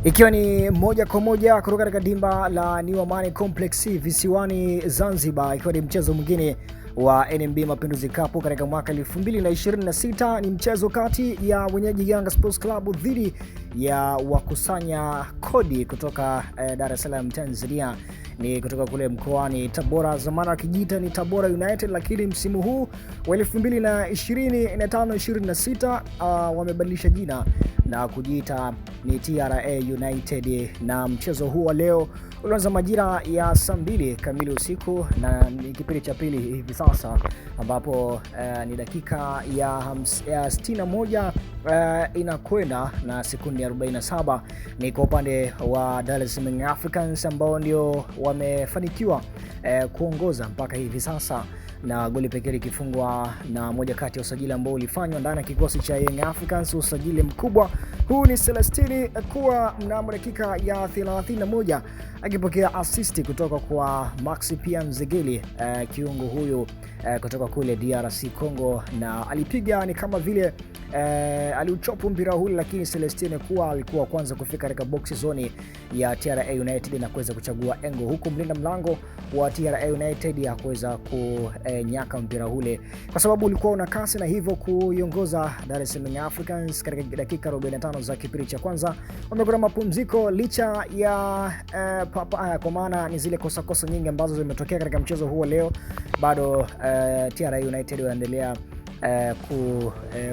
Ikiwa ni moja kwa moja kutoka katika dimba la New Amani Complex visiwani Zanzibar, ikiwa ni mchezo mwingine wa NMB Mapinduzi Cup katika mwaka 2026. Ni mchezo kati ya wenyeji Yanga Sports Club dhidi ya wakusanya kodi kutoka Dar es Salaam Tanzania, ni kutoka kule mkoani Tabora. Zamani wakijiita ni Tabora United, lakini msimu huu wa 2025-26 wamebadilisha jina na kujiita ni TRA United, na mchezo huu wa leo ulianza majira ya saa 2 kamili usiku na ni kipindi cha pili hivi sasa, ambapo ni dakika ya 61 inakwenda na sekundi 47. Ni kwa upande wa Dar es Salaam Africans ambao ndio wamefanikiwa kuongoza mpaka hivi sasa, na goli pekee likifungwa na moja kati ya usajili ambao ulifanywa ndani ya kikosi cha Young Africans. Usajili mkubwa huu ni Celestine kuwa mnamo dakika ya 31 akipokea assist kutoka kwa Maxipian Zegeli, kiungo huyu kutoka kule DRC Congo, na alipiga ni kama vile aliuchopu mpira huu, lakini Celestine kuwa alikuwa kwanza kufika katika box zone ya TRA United na kuweza kuchagua engo, huku mlinda mlango wa TRA United hakuweza kunyaka mpira ule kwa sababu ulikuwa una kasi, na hivyo kuiongoza Dar es Salaam Africans katika dakika 45 za kipindi cha kwanza. Wamekuwa mapumziko licha ya kwa maana ni zile kosa nyingi ambazo zimetokea katika mchezo huo leo. Bado TRA United wanaendelea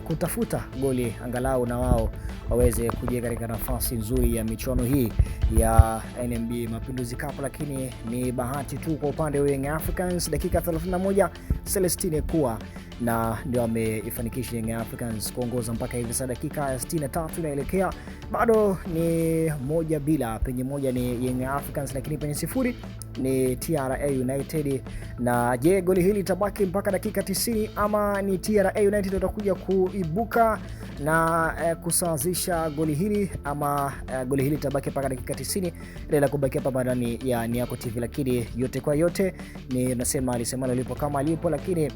kutafuta goli angalau na wao waweze kuja katika nafasi nzuri ya michuano hii ya NMB Mapinduzi Cup, lakini ni bahati tu kwa upande wa Young Africans. Dakika 31 Celestine kuwa na ndio ameifanikisha Young Africans kuongoza mpaka hivi sasa. Dakika 63 inaelekea, bado ni 1-0, penye moja ni Young Africans lakini penye 0 ni TRA United. Na je, goli hili litabaki mpaka dakika 90 ama ni TRA United watakuja kuibuka na kusawazisha goli hili, ama goli hili litabaki mpaka dakika 90 ili kubaki hapa ndani ya Niako TV? Lakini yote kwa yote ni nasema alisemalo lipo kama lipo, lakini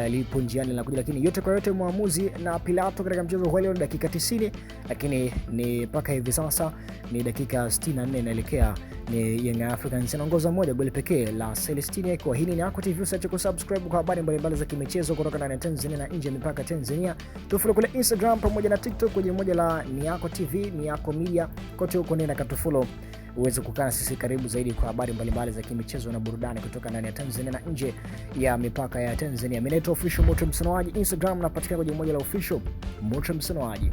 lipo njiani linakuja, lakini yote kwa yote muamuzi na Pilato katika mchezo huu leo dakika 90, lakini ni mpaka hivi sasa ni dakika 64 inaelekea, ni Young Africans inaongoza moja goli pekee la Celestine. Kwa hili ni Niako TV, usiache kusubscribe kwa habari mbalimbali za kimichezo kutoka ndani ya Tanzania na nje ya mipaka Tanzania. Tufollow kule Instagram pamoja na TikTok kwa moja la Niako TV, Niako Media, kote huko nenda katufollow uweze kukaa sisi karibu zaidi kwa habari mbalimbali za kimichezo na burudani kutoka ndani ya Tanzania na nje ya mipaka ya Tanzania. Mimi ni Official Moto Msanoaji, Instagram napatikana kwa moja la Official Moto Msanoaji.